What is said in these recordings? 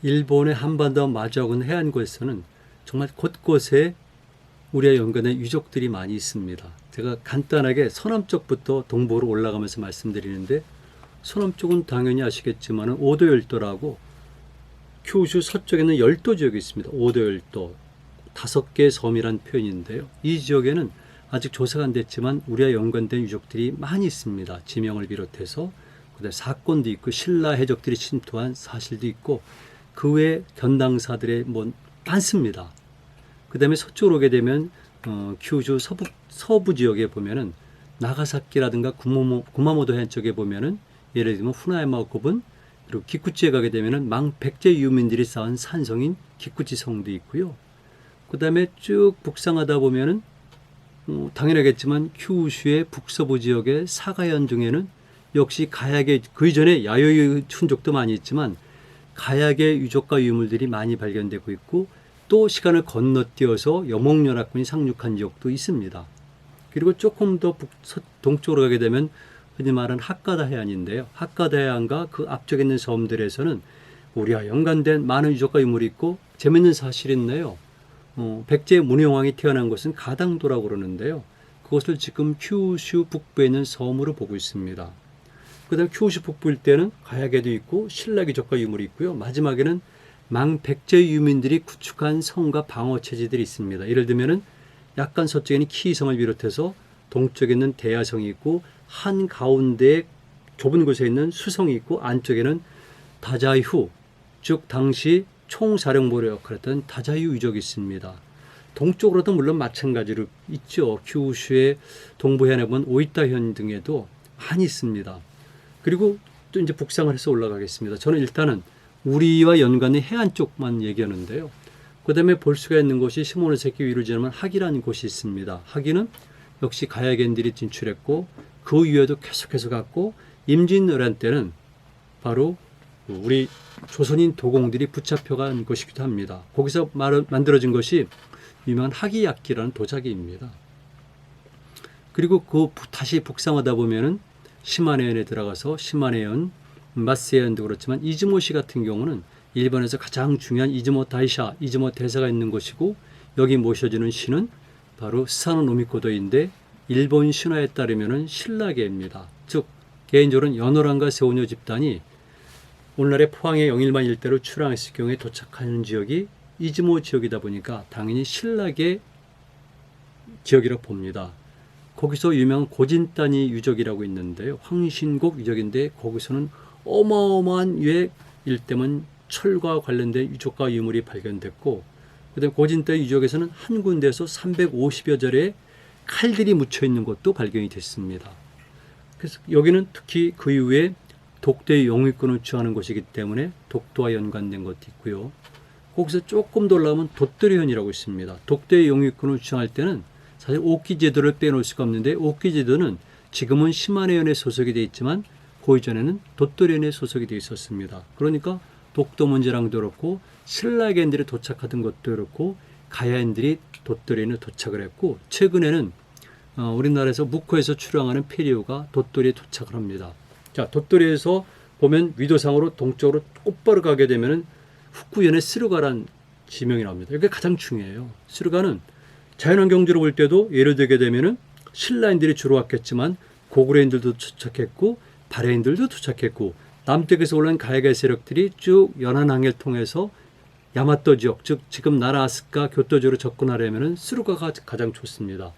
일본의 한반도와 마주하고 있는 해안구에서는 정말 곳곳에 우리와 연관된 유적들이 많이 있습니다. 제가 간단하게 서남쪽부터 동부로 올라가면서 말씀드리는데, 서남쪽은 당연히 아시겠지만 오도 열도라고 큐슈 서쪽에는 열도 지역이 있습니다. 오도 열도 5개의 섬이란 표현인데요. 이 지역에는 아직 조사가 안 됐지만 우리와 연관된 유적들이 많이 있습니다. 지명을 비롯해서 그다음에 사건도 있고 신라 해적들이 침투한 사실도 있고 그 외 견당사들의 많습니다. 그 다음에 서쪽으로 오게 되면 큐슈 서부 지역에 보면은 나가사키라든가 구마모토 해안 쪽에 보면은 예를 들면 후나야마 고분, 그리고 기쿠치에 가게 되면은 백제 유민들이 쌓은 산성인 기쿠치 성도 있고요. 그 다음에 쭉 북상하다 보면은 당연하겠지만 큐슈의 북서부 지역의 사가현 중에는 역시 가야계, 그 이전에 야요이 춘족도 많이 있지만 가야계 유적과 유물들이 많이 발견되고 있고, 또 시간을 건너뛰어서 여몽연합군이 상륙한 지역도 있습니다. 그리고 조금 더 동쪽으로 가게 되면 흔히 말하는 핫가다 해안인데요. 핫가다 해안과 그 앞쪽에 있는 섬들에서는 우리와 연관된 많은 유적과 유물이 있고, 재밌는 사실이 있네요. 백제 문효왕이 태어난 곳은 가당도라고 그러는데요. 그것을 지금 큐슈 북부에 있는 섬으로 보고 있습니다. 그 다음 큐슈 북부일 때는 가야계도 있고 신라 유적과 유물이 있고요. 마지막에는 백제 유민들이 구축한 성과 방어 체제들이 있습니다. 예를 들면은 약간 서쪽에는 키성을 비롯해서 동쪽에 있는 대야성이 있고, 한 가운데 좁은 곳에 있는 수성이 있고, 안쪽에는 다자휴, 즉 당시 총사령부로 역할했던 다자휴 유적이 있습니다. 동쪽으로도 물론 마찬가지로 있죠. 큐슈의 동부 해안에 보면 오이타현 등에도 많이 있습니다. 그리고 또 이제 북상을 해서 올라가겠습니다. 저는 일단은 우리와 연관된 해안 쪽만 얘기하는데요. 그 다음에 볼 수가 있는 곳이 시모노세키 위로 지나면 하기라는 곳이 있습니다. 하기는 역시 가야겐들이 진출했고, 그 위에도 계속해서 갔고, 임진왜란 때는 바로 우리 조선인 도공들이 붙잡혀간 곳이기도 합니다. 거기서 만들어진 것이 유명한 하기야키라는 도자기입니다. 그리고 다시 북상하다 보면은 시마네현에 들어가서 시마네현, 마스해현도 그렇지만 이즈모시 같은 경우는 일본에서 가장 중요한 이즈모 다이샤, 이즈모 대사가 있는 곳이고, 여기 모셔지는 신은 바로 스사노 노미코도인데 일본 신화에 따르면은 신라계입니다. 즉 개인적으로는 연호랑과 세오녀 집단이 오늘날의 포항의 영일만 일대로 출항했을 경우에 도착하는 지역이 이즈모 지역이다 보니까 당연히 신라계 지역이라고 봅니다. 거기서 유명한 고진단이 유적이라고 있는데요. 황신곡 유적인데 거기서는 어마어마한 일대면 철과 관련된 유적과 유물이 발견됐고, 그다음에 고진단 유적에서는 한 군데에서 350여 절의 칼들이 묻혀 있는 것도 발견이 됐습니다. 그래서 여기는 특히 그 이후에 독도의 영유권을 주장하는 곳이기 때문에 독도와 연관된 것도 있고요. 거기서 조금 더 올라가면 돛도리현이라고 있습니다. 독도의 영유권을 주장할 때는 사실 옥기제도를 빼놓을 수가 없는데, 옥기제도는 지금은 시마네현에 소속이 되어 있지만 그 이전에는 돛도리현에 소속이 되어 있었습니다. 그러니까 독도 문제랑도 그렇고 신라계인들이 도착하던 것도 그렇고 가야인들이 돛도리현에 도착을 했고, 최근에는 우리나라에서 묵호에서 출항하는 페리오가 돛도리에 도착을 합니다. 자, 돛도리에서 보면 위도상으로 동쪽으로 곧바로 가게 되면은 후쿠현의 스루가란 지명이 나옵니다. 이게 가장 중요해요. 스루가는 자연환경주로 볼 때도 예를 들게 되면은 신라인들이 주로 왔겠지만 고구려인들도 도착했고 발해인들도 도착했고, 남쪽에서 올라온 가야계 세력들이 쭉 연안항해를 통해서 야마토 지역, 즉 지금 나라 아스카 교토지로 접근하려면 스루가가 가장 좋습니다.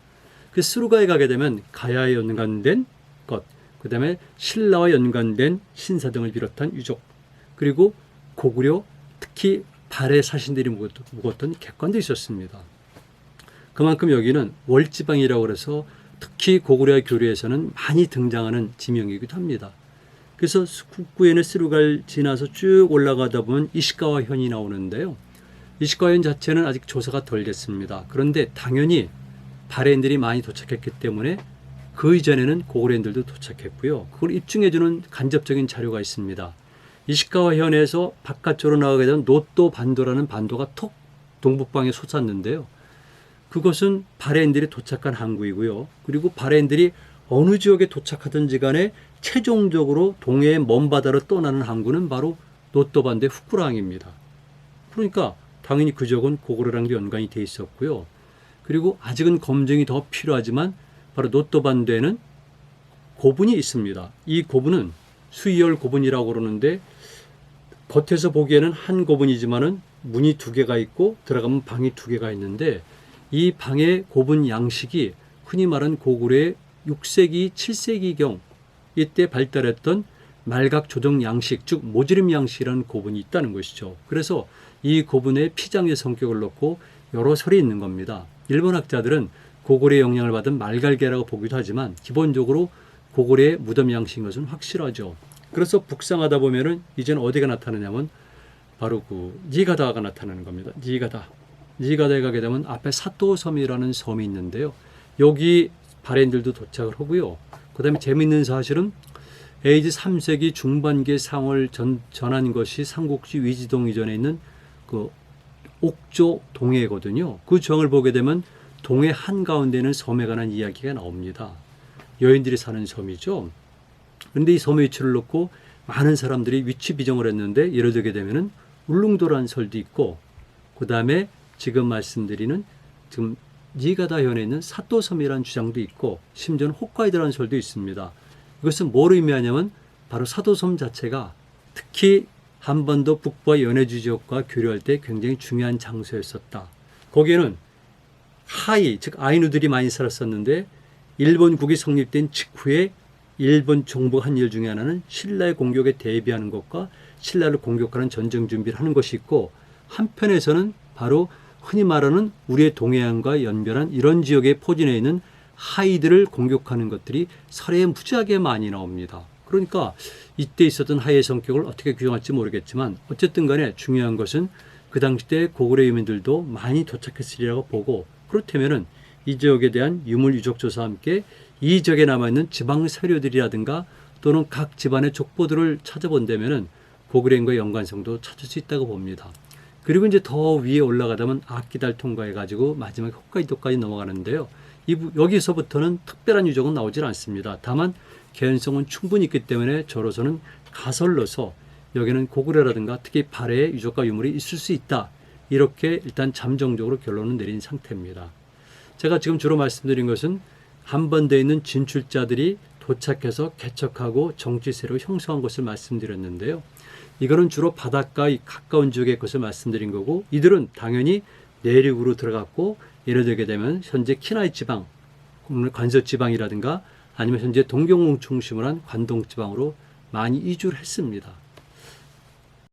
그 스루가에 가게 되면 가야에 연관된 것, 그 다음에 신라와 연관된 신사 등을 비롯한 유적, 그리고 고구려, 특히 발해 사신들이 묵었던 객관도 있었습니다. 그만큼 여기는 월지방이라고 해서 특히 고구려의 교류에서는 많이 등장하는 지명이기도 합니다. 그래서 후쿠엔의 스루가를 지나서 쭉 올라가다 보면 이시가와현이 나오는데요. 이시가와현 자체는 아직 조사가 덜 됐습니다. 그런데 당연히 발해인들이 많이 도착했기 때문에 그 이전에는 고구려인들도 도착했고요. 그걸 입증해주는 간접적인 자료가 있습니다. 이시가와현에서 바깥쪽으로 나가게 되면 노또 반도라는 반도가 톡 동북방에 솟았는데요. 그것은 발해인들이 도착한 항구이고요. 그리고 발해인들이 어느 지역에 도착하든지 간에 최종적으로 동해의 먼 바다로 떠나는 항구는 바로 노또 반도의 후쿠라항입니다. 그러니까 당연히 그 지역은 고구려랑도 연관이 돼 있었고요. 그리고 아직은 검증이 더 필요하지만 바로 노또반도에는 고분이 있습니다. 이 고분은 수이열 고분이라고 그러는데 겉에서 보기에는 한 고분이지만은 문이 두 개가 있고 들어가면 방이 두 개가 있는데 이 방의 고분 양식이 흔히 말하는 고구려의 6세기, 7세기경 이때 발달했던 말각 조정 양식, 즉 모지름 양식이라는 고분이 있다는 것이죠. 그래서 이 고분에 피장의 성격을 넣고 여러 설이 있는 겁니다. 일본 학자들은 고구려의 영향을 받은 말갈개라고 보기도 하지만 기본적으로 고구려의 무덤 양식인 것은 확실하죠. 그래서 북상하다 보면은 이제는 어디가 나타나냐면 바로 그 니가다가 나타나는 겁니다. 니가다에 가게 되면 앞에 사또섬이라는 섬이 있는데요. 여기 발해인들도 도착을 하고요. 그 다음에 재미있는 사실은 AD 3세기 중반기에 상을 전한 것이 삼국지 위지동 이전에 있는 그 옥조 동해거든요. 그 정을 보게 되면 동해 한가운데는 섬에 관한 이야기가 나옵니다. 여인들이 사는 섬이죠. 그런데 이 섬의 위치를 놓고 많은 사람들이 위치 비정을 했는데 예를 들게 되면은 울릉도라는 설도 있고 그 다음에 지금 말씀드리는 지금 니가다 현에 있는 사또섬이라는 주장도 있고 심지어는 홋카이도라는 설도 있습니다. 이것은 뭘 의미하냐면 바로 사도섬 자체가 특히 한반도 북부와 연해주 지역과 교류할 때 굉장히 중요한 장소였었다. 거기에는 하이, 즉 아이누들이 많이 살았었는데 일본국이 성립된 직후에 일본 정부가 한 일 중에 하나는 신라의 공격에 대비하는 것과 신라를 공격하는 전쟁 준비를 하는 것이 있고 한편에서는 바로 흔히 말하는 우리의 동해안과 연결한 이런 지역에 포진해 있는 하이들을 공격하는 것들이 설에 무지하게 많이 나옵니다. 그러니까 이때 있었던 하이의 성격을 어떻게 규정할지 모르겠지만 어쨌든 간에 중요한 것은 그 당시 때 고구려 유민들도 많이 도착했으리라고 보고 그렇다면은 이 지역에 대한 유물 유적 조사와 함께 이 지역에 남아있는 지방 서류들이라든가 또는 각 집안의 족보들을 찾아본다면은 고구려인과의 연관성도 찾을 수 있다고 봅니다. 그리고 이제 더 위에 올라가다면 아키달 통과해가지고 마지막에 홋카이도까지 넘어가는데요. 여기서부터는 특별한 유적은 나오질 않습니다. 다만 개연성은 충분히 있기 때문에 저로서는 가설로서 여기는 고구려라든가 특히 발해의 유적과 유물이 있을 수 있다. 이렇게 일단 잠정적으로 결론을 내린 상태입니다. 제가 지금 주로 말씀드린 것은 한반도에 있는 진출자들이 도착해서 개척하고 정치세로 형성한 것을 말씀드렸는데요. 이거는 주로 바닷가에 가까운 지역의 것을 말씀드린 거고 이들은 당연히 내륙으로 들어갔고 예를 들게 되면 현재 키나이 지방, 관서 지방이라든가 아니면 현재 동경을 중심으로 한 관동 지방으로 많이 이주를 했습니다.